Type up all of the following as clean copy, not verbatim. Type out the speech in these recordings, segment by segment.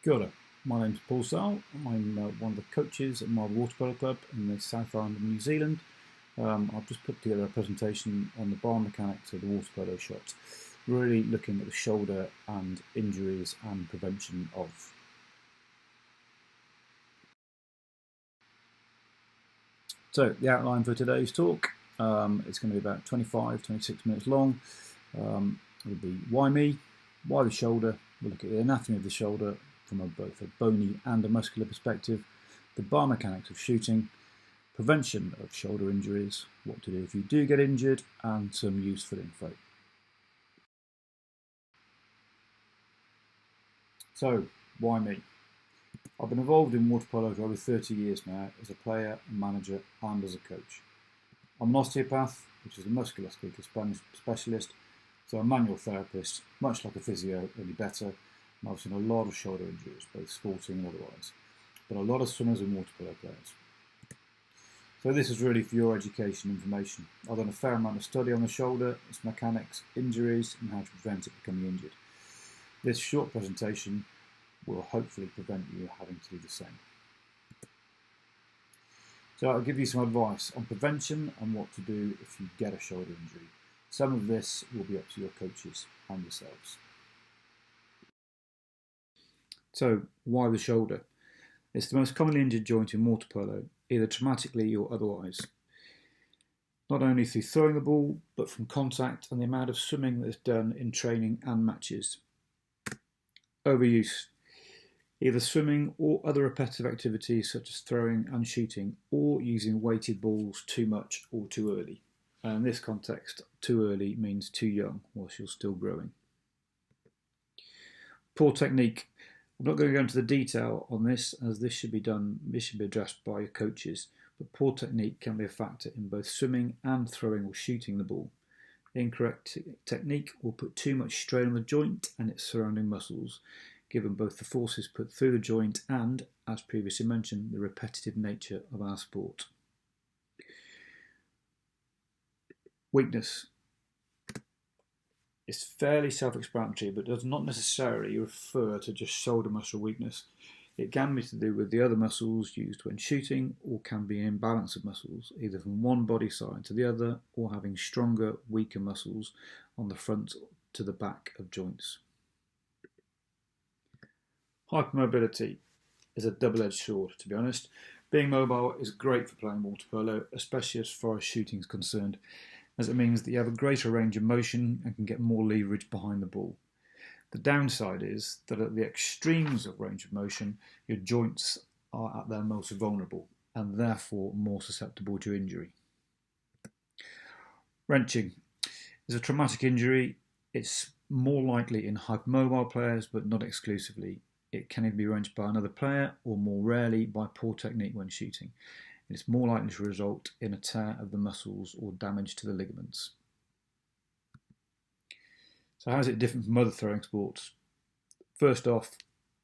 Kia ora. My name's Paul. I'm one of the coaches at my Water Polo Club in the South Island of New Zealand. I've just put together a presentation on the biomechanics of the water polo shot, really looking at the shoulder and injuries and prevention of. So the outline for today's talk, it's going to be about 25-26 minutes long. It'll be why me, why the shoulder. We'll look at the anatomy of the shoulder from both a bony and a muscular perspective, the biomechanics of shooting, prevention of shoulder injuries, what to do if you do get injured, and some useful info. So, why me? I've been involved in water polo for over 30 years now as a player, a manager, and as a coach. I'm an osteopath, which is a musculoskeletal specialist, so I'm a manual therapist, much like a physio, only better. And I've seen a lot of shoulder injuries, both sporting and otherwise, but a lot of swimmers and water polo players. So this is really for your education information. I've done a fair amount of study on the shoulder, its mechanics, injuries, and how to prevent it becoming injured. This short presentation will hopefully prevent you having to do the same. So I'll give you some advice on prevention and what to do if you get a shoulder injury. Some of this will be up to your coaches and yourselves. So, why the shoulder? It's the most commonly injured joint in water polo, either traumatically or otherwise. Not only through throwing the ball, but from contact and the amount of swimming that's done in training and matches. Overuse. Either swimming or other repetitive activities such as throwing and shooting, or using weighted balls too much or too early. And in this context, too early means too young, whilst you're still growing. Poor technique. I'm not going to go into the detail on this, as this should be addressed by your coaches, but poor technique can be a factor in both swimming and throwing or shooting the ball. Incorrect technique will put too much strain on the joint and its surrounding muscles, given both the forces put through the joint and, as previously mentioned, the repetitive nature of our sport. Weakness. It's fairly self-explanatory, but does not necessarily refer to just shoulder muscle weakness. It can be to do with the other muscles used when shooting, or can be an imbalance of muscles, either from one body side to the other, or having stronger, weaker muscles on the front to the back of joints. Hypermobility is a double-edged sword, to be honest. Being mobile is great for playing water polo, especially as far as shooting is concerned, as it means that you have a greater range of motion and can get more leverage behind the ball. The downside is that at the extremes of range of motion, your joints are at their most vulnerable and therefore more susceptible to injury. Wrenching is a traumatic injury. It's more likely in hypermobile players, but not exclusively. It can either be wrenched by another player or, more rarely, by poor technique when shooting. It's more likely to result in a tear of the muscles or damage to the ligaments. So how is it different from other throwing sports? First off,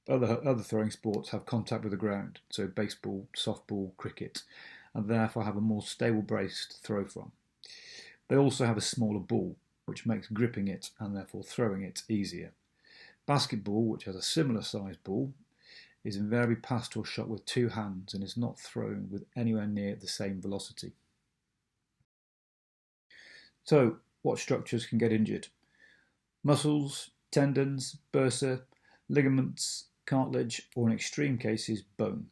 other throwing sports have contact with the ground, so baseball, softball, cricket, and therefore have a more stable base to throw from. They also have a smaller ball, which makes gripping it and therefore throwing it easier. Basketball, which has a similar sized ball, is invariably passed or shot with two hands and is not thrown with anywhere near the same velocity. So, what structures can get injured? Muscles, tendons, bursa, ligaments, cartilage, or in extreme cases, bone.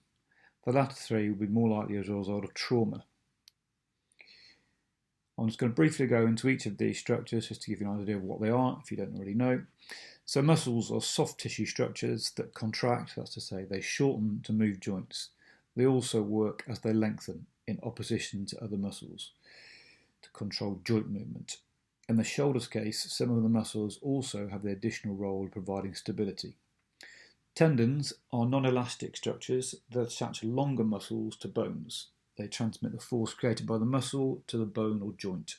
The latter three will be more likely as a result of trauma. I'm just going to briefly go into each of these structures just to give you an idea of what they are if you don't already know. So muscles are soft tissue structures that contract, that's to say they shorten to move joints. They also work as they lengthen in opposition to other muscles to control joint movement. In the shoulder's case, some of the muscles also have the additional role of providing stability. Tendons are non-elastic structures that attach longer muscles to bones. They transmit the force created by the muscle to the bone or joint.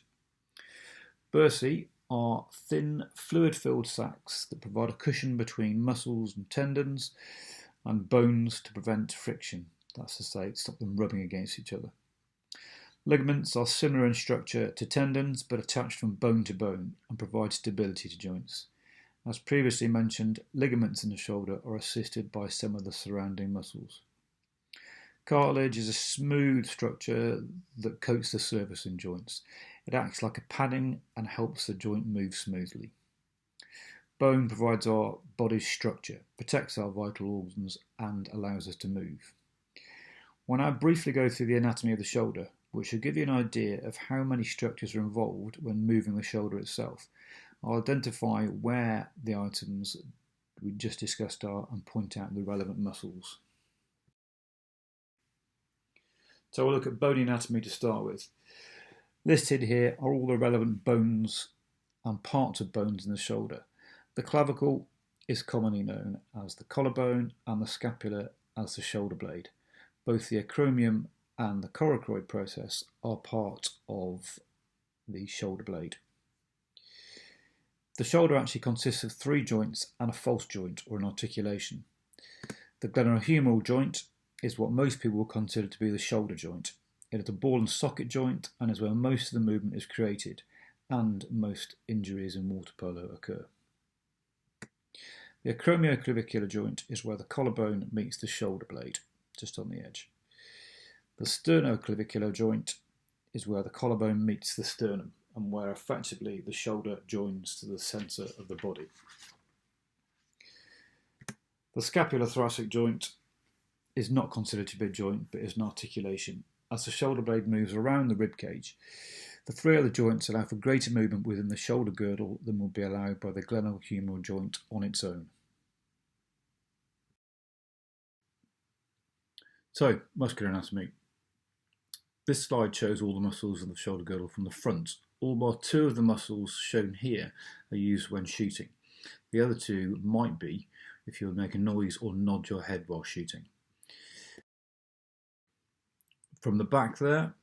Bursae are thin, fluid-filled sacs that provide a cushion between muscles and tendons and bones to prevent friction. That's to say, stop them rubbing against each other. Ligaments are similar in structure to tendons, but attached from bone to bone and provide stability to joints. As previously mentioned, ligaments in the shoulder are assisted by some of the surrounding muscles. Cartilage is a smooth structure that coats the surface in joints. It acts like a padding and helps the joint move smoothly. Bone provides our body's structure, protects our vital organs, and allows us to move. We'll now briefly go through the anatomy of the shoulder, which should give you an idea of how many structures are involved when moving the shoulder itself. I'll identify where the items we just discussed are and point out the relevant muscles. So we'll look at bony anatomy to start with. Listed here are all the relevant bones and parts of bones in the shoulder. The clavicle is commonly known as the collarbone and the scapula as the shoulder blade. Both the acromion and the coracoid process are part of the shoulder blade. The shoulder actually consists of 3 joints and a false joint or an articulation. The glenohumeral joint is what most people will consider to be the shoulder joint. It is a ball and socket joint and is where most of the movement is created and most injuries in water polo occur. The acromioclavicular joint is where the collarbone meets the shoulder blade, just on the edge. The sternoclavicular joint is where the collarbone meets the sternum and where effectively the shoulder joins to the centre of the body. The scapulothoracic joint is not considered to be a joint but is an articulation. As the shoulder blade moves around the rib cage, the 3 other joints allow for greater movement within the shoulder girdle than would be allowed by the glenohumeral joint on its own. So, muscular anatomy. This slide shows all the muscles of the shoulder girdle from the front. All but 2 of the muscles shown here are used when shooting. The other 2 might be if you make a noise or nod your head while shooting. From the back there,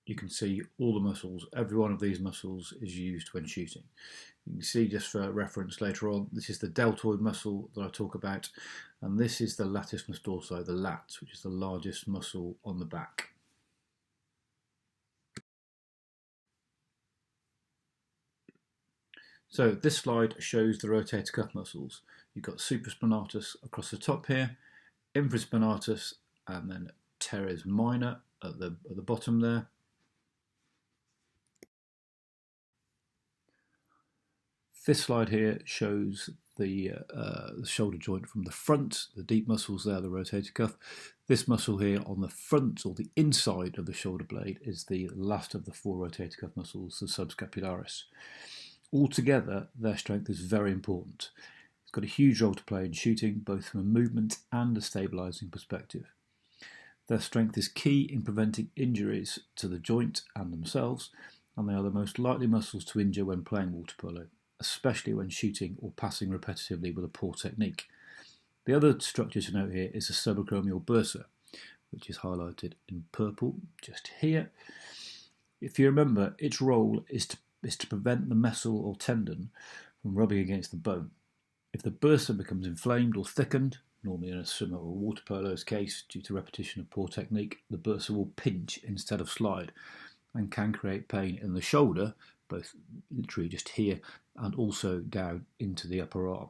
you can see all the muscles. Every one of these muscles is used when shooting. You can see, just for reference later on, this is the deltoid muscle that I talk about, and this is the latissimus dorsi, the lats, which is the largest muscle on the back. So this slide shows the rotator cuff muscles. You've got supraspinatus across the top here, infraspinatus, and then teres minor at the bottom there. This slide here shows the shoulder joint from the front, the deep muscles there, the rotator cuff. This muscle here on the front or the inside of the shoulder blade is the last of the 4 rotator cuff muscles, the subscapularis. Altogether, their strength is very important. It's got a huge role to play in shooting, both from a movement and a stabilising perspective. Their strength is key in preventing injuries to the joint and themselves, and they are the most likely muscles to injure when playing water polo, especially when shooting or passing repetitively with a poor technique. The other structure to note here is the subacromial bursa, which is highlighted in purple just here. If you remember, its role is to prevent the muscle or tendon from rubbing against the bone. If the bursa becomes inflamed or thickened, normally in a swimmer or water polo's case, due to repetition of poor technique, the bursa will pinch instead of slide and can create pain in the shoulder, both literally just here and also down into the upper arm,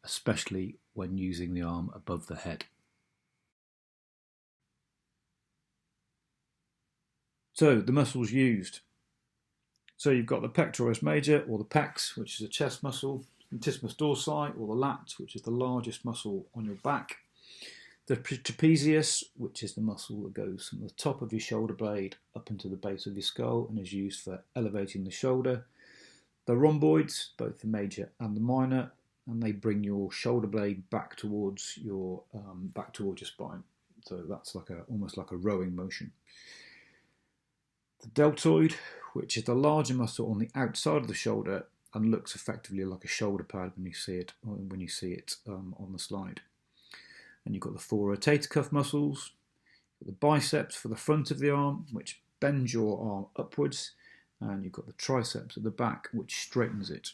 especially when using the arm above the head. So the muscles used. So you've got the pectoralis major, or the pecs, which is a chest muscle, latissimus dorsi, or the lat, which is the largest muscle on your back, the trapezius, which is the muscle that goes from the top of your shoulder blade up into the base of your skull and is used for elevating the shoulder, the rhomboids, both the major and the minor, and they bring your shoulder blade back towards your spine. So that's almost like a rowing motion. The deltoid, which is the larger muscle on the outside of the shoulder and looks effectively like a shoulder pad when you see it on the slide. And you've got the 4 rotator cuff muscles, the biceps for the front of the arm, which bends your arm upwards, and you've got the triceps at the back, which straightens it.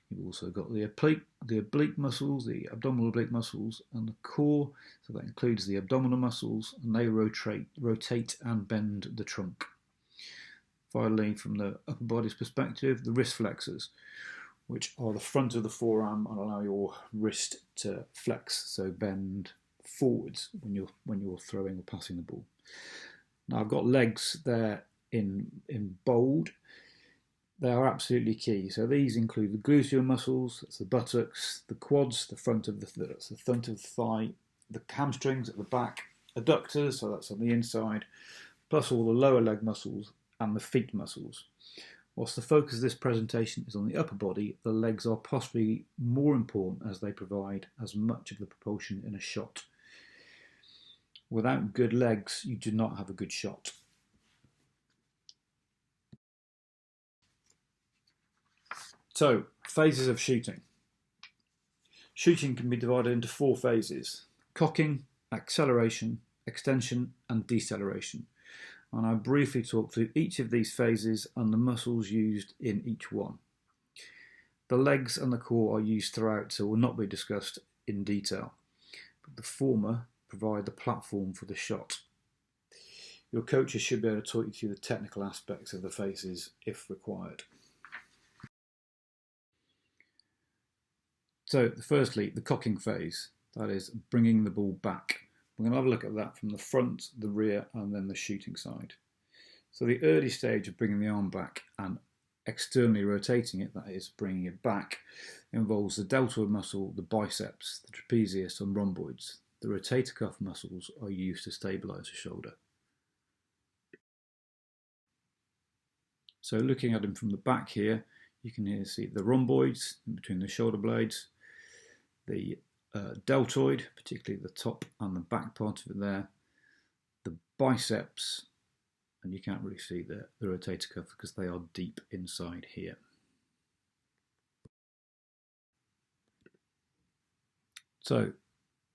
You've also got the oblique muscles, the abdominal oblique muscles, and the core, so that includes the abdominal muscles, and they rotate and bend the trunk. Finally, from the upper body's perspective, the wrist flexors, which are the front of the forearm and allow your wrist to flex, so bend forwards when you're throwing or passing the ball. Now I've got legs there in bold. They are absolutely key. So these include the gluteal muscles, that's the buttocks, the quads, the front of that's the front of the thigh, the hamstrings at the back, adductors, so that's on the inside, plus all the lower leg muscles and the feet muscles. Whilst the focus of this presentation is on the upper body, the legs are possibly more important as they provide as much of the propulsion in a shot. Without good legs, you do not have a good shot. So, phases of shooting. Shooting can be divided into 4 phases: cocking, acceleration, extension and deceleration. And I'll briefly talk through each of these phases and the muscles used in each one. The legs and the core are used throughout, so will not be discussed in detail, but the former provide the platform for the shot. Your coaches should be able to talk you through the technical aspects of the phases if required. So, firstly, the cocking phase, that is bringing the ball back. We're going to have a look at that from the front, the rear, and then the shooting side. So the early stage of bringing the arm back and externally rotating it, that is bringing it back, involves the deltoid muscle, the biceps, the trapezius and rhomboids. The rotator cuff muscles are used to stabilise the shoulder. So looking at them from the back here, you can here see the rhomboids in between the shoulder blades, the deltoid, particularly the top and the back part of it there, the biceps, and you can't really see the rotator cuff because they are deep inside here. So,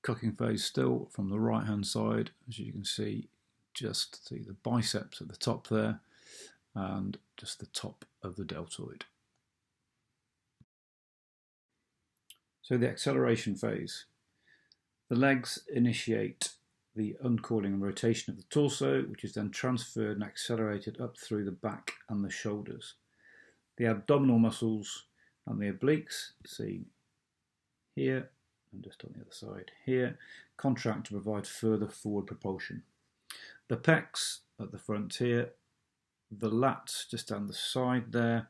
cocking phase still from the right hand side, as you can see, just see the biceps at the top there and just the top of the deltoid. So the acceleration phase. The legs initiate the uncoiling and rotation of the torso, which is then transferred and accelerated up through the back and the shoulders. The abdominal muscles and the obliques, seen here and just on the other side here, contract to provide further forward propulsion. The pecs at the front here, the lats just down the side there,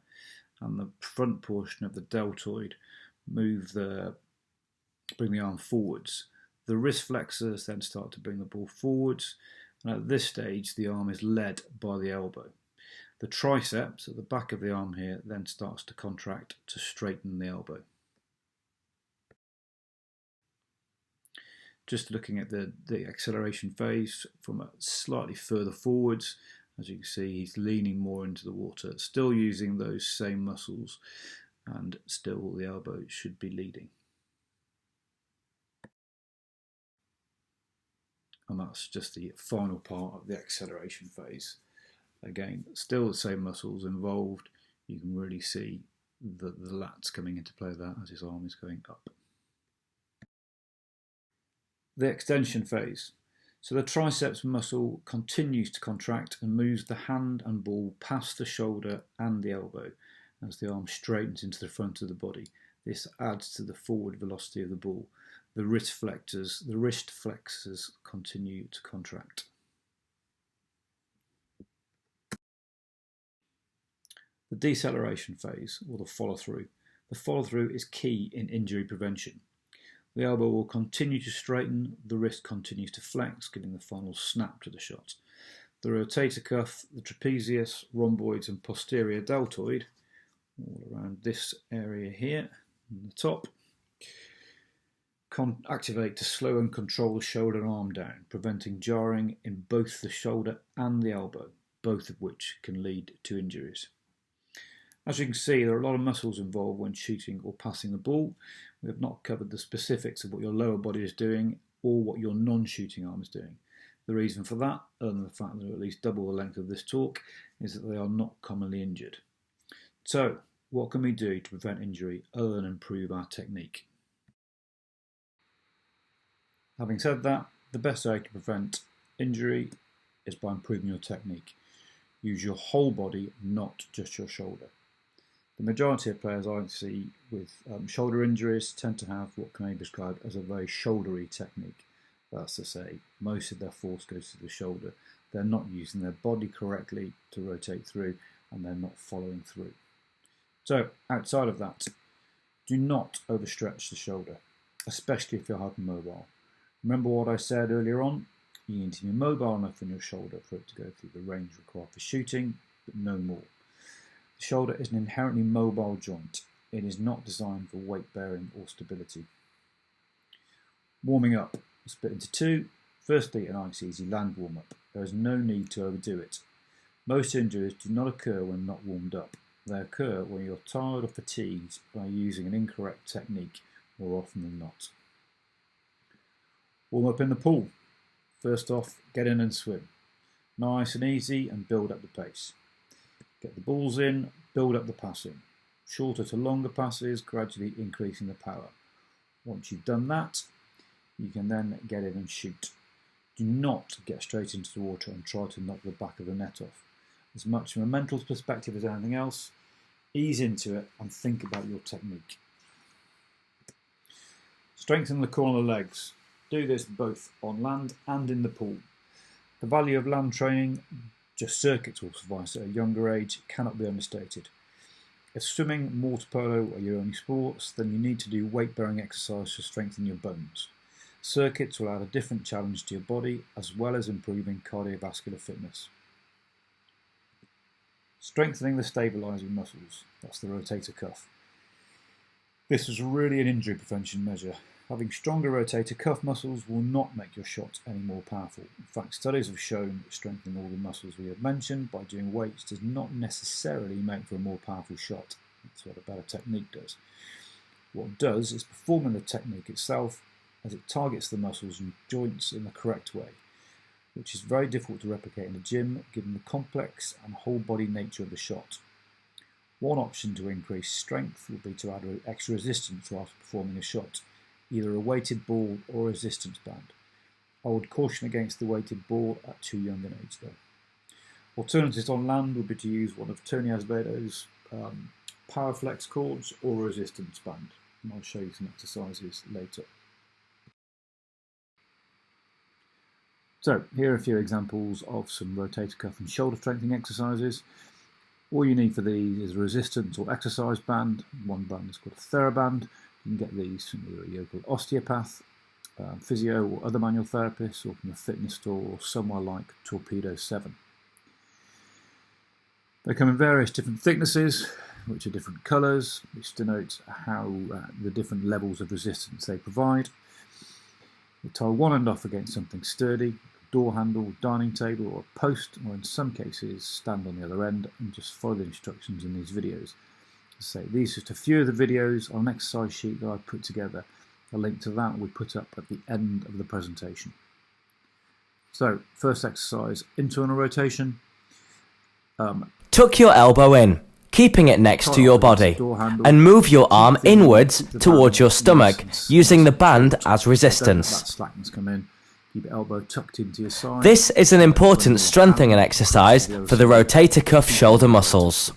and the front portion of the deltoid bring the arm forwards. The wrist flexors then start to bring the ball forwards, and at this stage the arm is led by the elbow. The triceps at the back of the arm here then starts to contract to straighten the elbow. Just looking at the acceleration phase from slightly further forwards, as you can see he's leaning more into the water, still using those same muscles, and still the elbow should be leading. And that's just the final part of the acceleration phase. Again, still the same muscles involved. You can really see the lats coming into play there as his arm is going up. The extension phase. So the triceps muscle continues to contract and moves the hand and ball past the shoulder and the elbow as the arm straightens into the front of the body. This adds to the forward velocity of the ball. The wrist flexors continue to contract. The deceleration phase, or the follow-through. The follow-through is key in injury prevention. The elbow will continue to straighten, the wrist continues to flex, giving the final snap to the shot. The rotator cuff, the trapezius, rhomboids and posterior deltoid, all around this area here, on the top, activate to slow and control the shoulder and arm down, preventing jarring in both the shoulder and the elbow, both of which can lead to injuries. As you can see, there are a lot of muscles involved when shooting or passing the ball. We have not covered the specifics of what your lower body is doing or what your non-shooting arm is doing. The reason for that, other than the fact that they're at least double the length of this talk, is that they are not commonly injured. So, what can we do to prevent injury other than improve our technique? Having said that, the best way to prevent injury is by improving your technique. Use your whole body, not just your shoulder. The majority of players I see with shoulder injuries tend to have what can be described as a very shouldery technique. That's to say, most of their force goes to the shoulder. They're not using their body correctly to rotate through, and they're not following through. So outside of that, do not overstretch the shoulder, especially if you're hypermobile. Remember what I said earlier on? You need to be mobile enough in your shoulder for it to go through the range required for shooting, but no more. The shoulder is an inherently mobile joint. It is not designed for weight bearing or stability. Warming up. Split into two. Firstly, a nice easy land warm up. There is no need to overdo it. Most injuries do not occur when not warmed up. They occur when you're tired or fatigued by using an incorrect technique more often than not. Warm up in the pool. First off, get in and swim. Nice and easy, and build up the pace. Get the balls in, build up the passing. Shorter to longer passes, gradually increasing the power. Once you've done that, you can then get in and shoot. Do not get straight into the water and try to knock the back of the net off. As much from a mental perspective as anything else, ease into it and think about your technique. Strengthen the core and the legs. Do this both on land and in the pool. The value of land training, just circuits will suffice at a younger age, cannot be understated. If swimming, water polo are your only sports, then you need to do weight-bearing exercise to strengthen your bones. Circuits will add a different challenge to your body, as well as improving cardiovascular fitness. Strengthening the stabilising muscles, that's the rotator cuff. This is really an injury prevention measure. Having stronger rotator cuff muscles will not make your shot any more powerful. In fact, studies have shown that strengthening all the muscles we have mentioned by doing weights does not necessarily make for a more powerful shot. That's what a better technique does. What it does is performing the technique itself, as it targets the muscles and joints in the correct way, which is very difficult to replicate in the gym given the complex and whole body nature of the shot. One option to increase strength would be to add extra resistance after performing a shot, either a weighted ball or a resistance band. I would caution against the weighted ball at too young an age though. Alternatives on land would be to use one of Tony Azevedo's power flex cords or a resistance band. And I'll show you some exercises later. So here are a few examples of some rotator cuff and shoulder strengthening exercises. All you need for these is a resistance or exercise band. One band is called a TheraBand. You can get these from either a local osteopath, physio or other manual therapists, or from a fitness store or somewhere like Torpedo 7. They come in various different thicknesses, which are different colours, which denotes how the different levels of resistance they provide. You tie one end off against something sturdy, a door handle, dining table or a post, or in some cases stand on the other end and just follow the instructions in these videos. As I say, these are just a few of the videos on an exercise sheet that I've put together. A link to that we put up at the end of the presentation. So, first exercise, internal rotation. Tuck your elbow in, keeping it next to your body, and move your arm inwards towards your stomach, using the band as resistance. Keep your elbow tucked into your side. This is an important strengthening exercise for the rotator cuff shoulder muscles.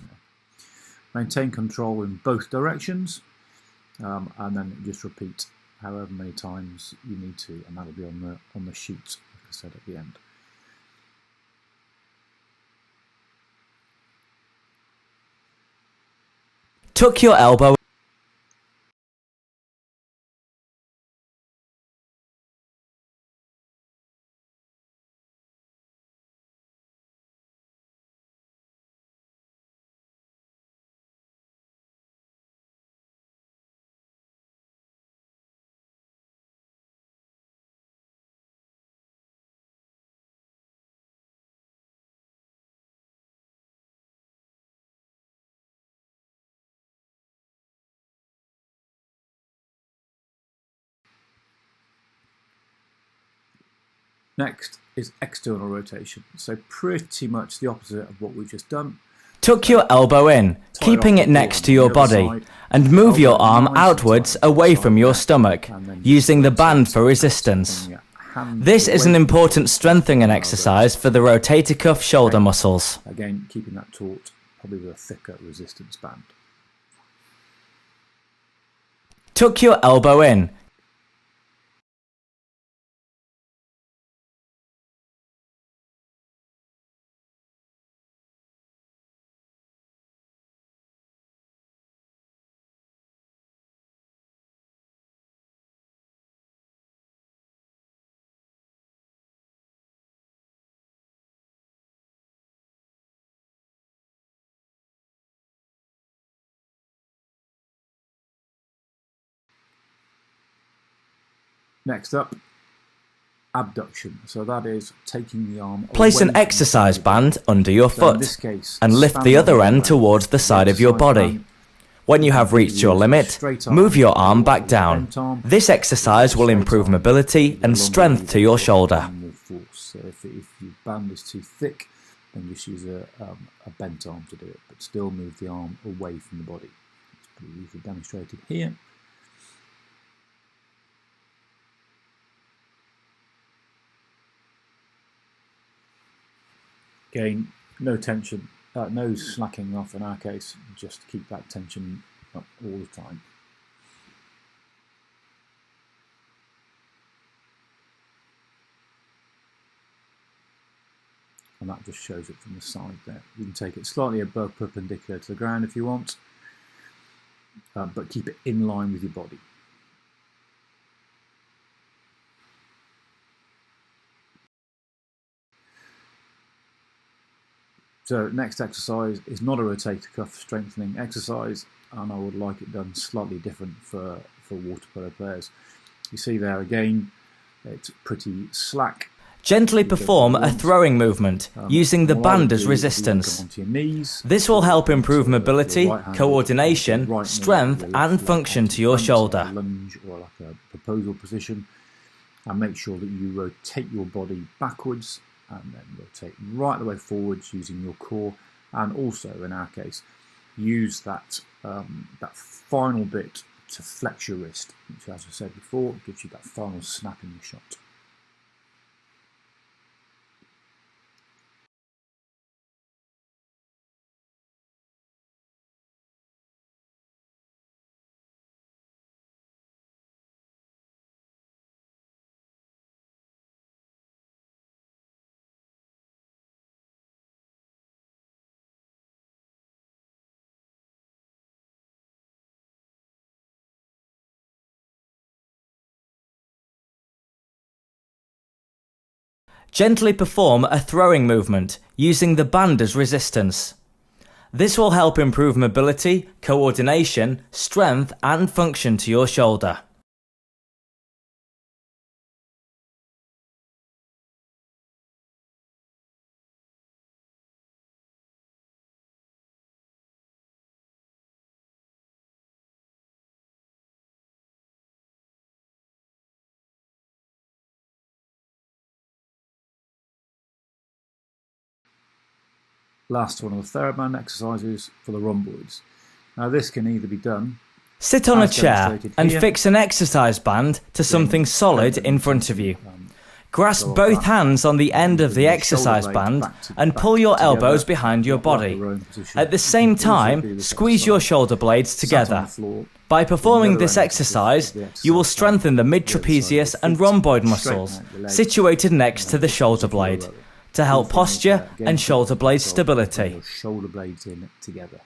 Maintain control in both directions, and then just repeat however many times you need to, and that'll be on the sheet, like I said at the end. Tuck your elbow. Next is external rotation, so pretty much the opposite of what we've just done. Tuck your elbow in, keeping it next to your body, and move your arm outwards away from your stomach, using the band for resistance. This is an important strengthening exercise for the rotator cuff shoulder muscles. Again, keeping that taut, probably with a thicker resistance band. Tuck your elbow in. Next up, abduction. So that is taking the arm Place away an from exercise the body. band under your So in foot this case, and lift the other end towards the side of your body. When you have reached your limit, move your arm back down. This exercise will improve mobility and strength to your shoulder. So if your band is too thick, then just use a bent arm to do it, but still move the arm away from the body. It's pretty easily demonstrated here. Again, no tension, no slacking off in our case, just keep that tension up all the time. And that just shows it from the side there. You can take it slightly above perpendicular to the ground if you want, but keep it in line with your body. So next exercise is not a rotator cuff strengthening exercise, and I would like it done slightly different for water polo players. You see there again, it's pretty slack. Gently perform a throwing movement using the band as resistance. This will help improve mobility, coordination, strength and function to your shoulder. Lunge or like a proposal position, and make sure that you rotate your body backwards and then rotate right the way forwards using your core, and also in our case use that final bit to flex your wrist, which, as I said before, gives you that final snap in your shot. Gently perform a throwing movement using the band as resistance. This will help improve mobility, coordination, strength and function to your shoulder. Last one of the TheraBand exercises for the rhomboids. Now this can either be done Sit on a chair and fix an exercise band to something solid in front of you. Grasp both hands on the end of the exercise band and pull your elbows behind your body. At the same time, squeeze your shoulder blades together. By performing this exercise, you will strengthen the mid-trapezius and rhomboid muscles situated next to the shoulder blade to help posture and shoulder blade stability. Shoulder blades in together.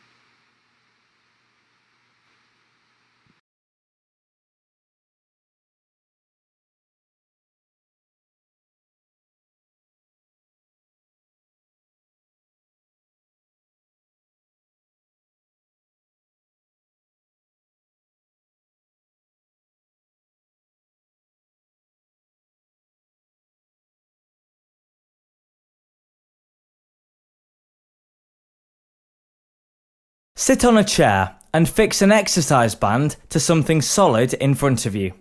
Sit on a chair and fix an exercise band to something solid in front of you.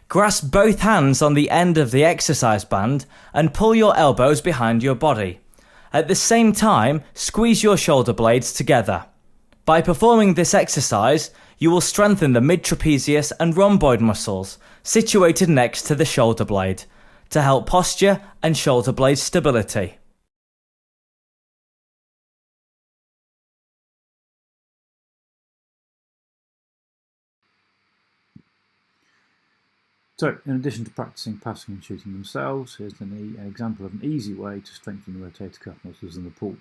Grasp both hands on the end of the exercise band and pull your elbows behind your body. At the same time, squeeze your shoulder blades together. By performing this exercise, you will strengthen the mid-trapezius and rhomboid muscles situated next to the shoulder blade to help posture and shoulder blade stability. So, in addition to practicing passing and shooting themselves, here's an example of an easy way to strengthen the rotator cuff muscles in the pool.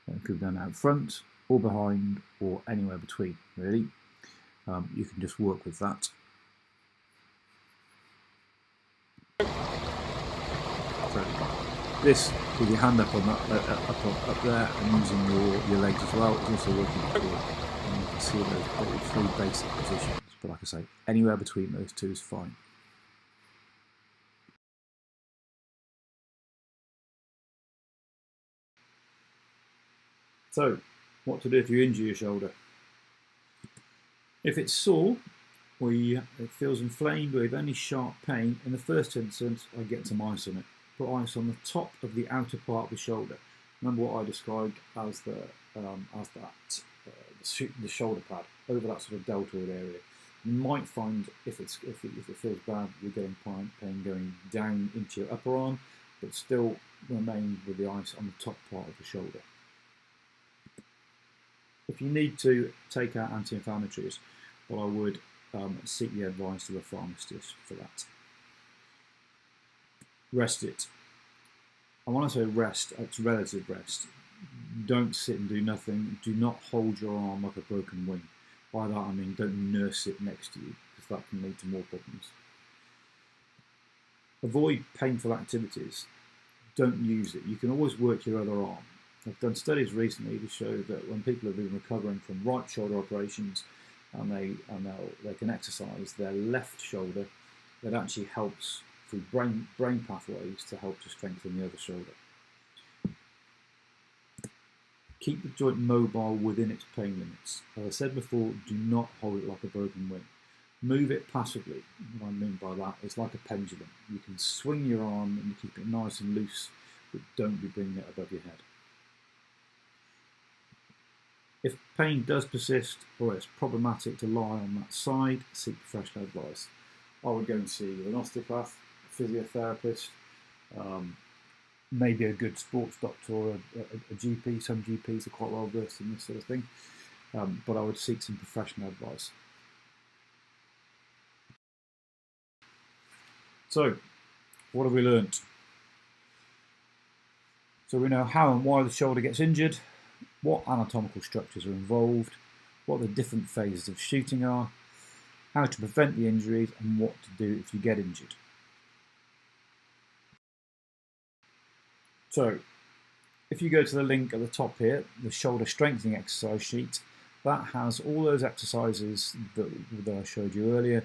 It could be done out front, or behind, or anywhere between, really. You can just work with that. So, this, with your hand up on that, up there, and using your legs as well, is also working for. And you can see those three basic positions. But like I say, anywhere between those two is fine. So, what to do if you injure your shoulder? If it's sore, or it feels inflamed, or you have any sharp pain, in the first instance, I get some ice on it. Put ice on the top of the outer part of the shoulder. Remember what I described as the shoulder pad over that sort of deltoid area. You might find if it feels bad, you're getting pain going down into your upper arm, but still remain with the ice on the top part of the shoulder. If you need to take out anti-inflammatories, well, I would seek the advice of a pharmacist for that. Rest it. And when I say rest, it's relative rest. Don't sit and do nothing. Do not hold your arm like a broken wing. By that I mean don't nurse it next to you, because that can lead to more problems. Avoid painful activities. Don't use it. You can always work your other arm. I've done studies recently to show that when people have been recovering from right shoulder operations and they can exercise their left shoulder, that actually helps through brain pathways to help to strengthen the other shoulder. Keep the joint mobile within its pain limits. As I said before, do not hold it like a broken wing. Move it passively. What I mean by that is like a pendulum. You can swing your arm and keep it nice and loose, but don't be bringing it above your head. If pain does persist or it's problematic to lie on that side, seek professional advice. I would go and see an osteopath, a physiotherapist, maybe a good sports doctor or a GP. Some GPs are quite well versed in this sort of thing, but I would seek some professional advice. So, what have we learnt? So we know how and why the shoulder gets injured, what anatomical structures are involved, what the different phases of shooting are, how to prevent the injuries, and what to do if you get injured. So, if you go to the link at the top here, the shoulder strengthening exercise sheet, that has all those exercises that I showed you earlier,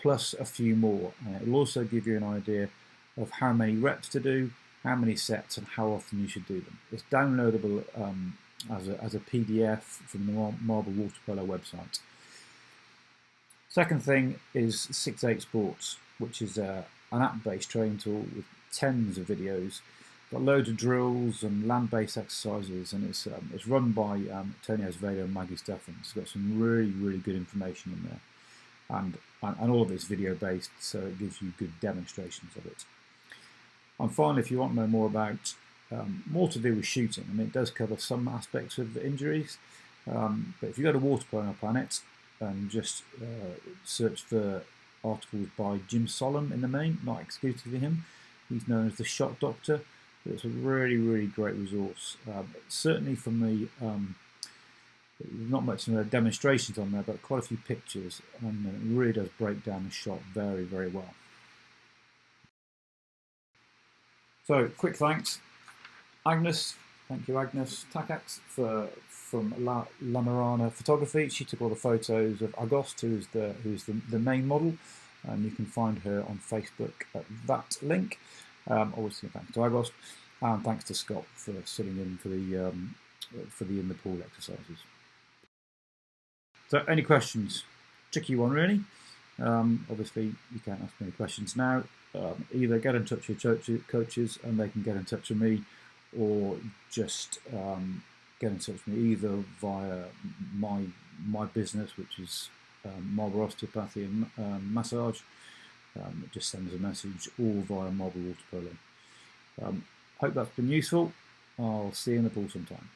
plus a few more. It will also give you an idea of how many reps to do, how many sets, and how often you should do them. It's downloadable as a PDF from the Marble Water Polo website. Second thing is 6-8 Sports, which is an app-based training tool with tens of videos. Got loads of drills and land-based exercises, and it's run by Tony Azevedo and Maggie Steffens. It's got some really good information in there, and all of it's video-based, so it gives you good demonstrations of it. And finally, if you want to know more about more to do with shooting, I mean, it does cover some aspects of the injuries, but if you go to Water Polo Planet and just search for articles by Jim Solomon in the main, not exclusively him, he's known as the Shot Doctor. But it's a really great resource. Certainly for me, not much demonstrations on there, but quite a few pictures, and it really does break down the shot very well. So, quick thanks. Agnes, thank you Agnes Takacs from La Marana Photography. She took all the photos of Agost, who's the main model, and you can find her on Facebook at that link. Obviously, thanks to Agost, and thanks to Scott for sitting in for the in the pool exercises. So, any questions? Tricky one, really. Obviously, you can't ask me any questions now. Either get in touch with your coaches, and they can get in touch with me, or just get in touch with me either via my business, which is Marble Osteopathy and Massage. Just send us a message, or via Marble Water Polo. Hope that's been useful. I'll see you in the pool sometime.